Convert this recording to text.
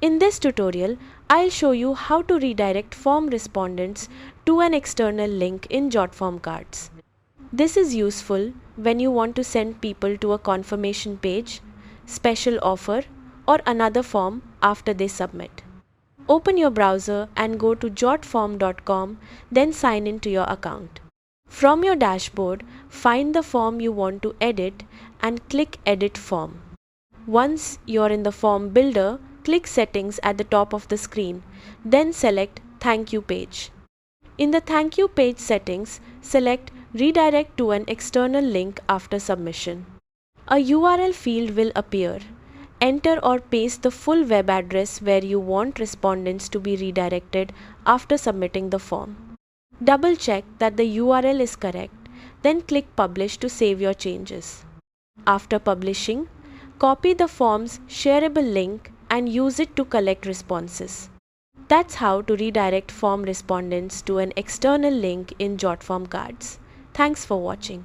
In this tutorial, I'll show you how to redirect form respondents to an external link in Jotform Cards. This is useful when you want to send people to a confirmation page, special offer, or another form after they submit. Open your browser and go to jotform.com, then sign in to your account. From your dashboard, find the form you want to edit and click Edit Form. Once you're in the form builder, click Settings at the top of the screen, then select Thank You page. In the Thank You page settings, select Redirect to an external link after submission. A URL field will appear. Enter or paste the full web address where you want respondents to be redirected after submitting the form. Double check that the URL is correct, then click Publish to save your changes. After publishing, copy the form's shareable link and use it to collect responses. That's how to redirect form respondents to an external link in Jotform Cards. Thanks for watching.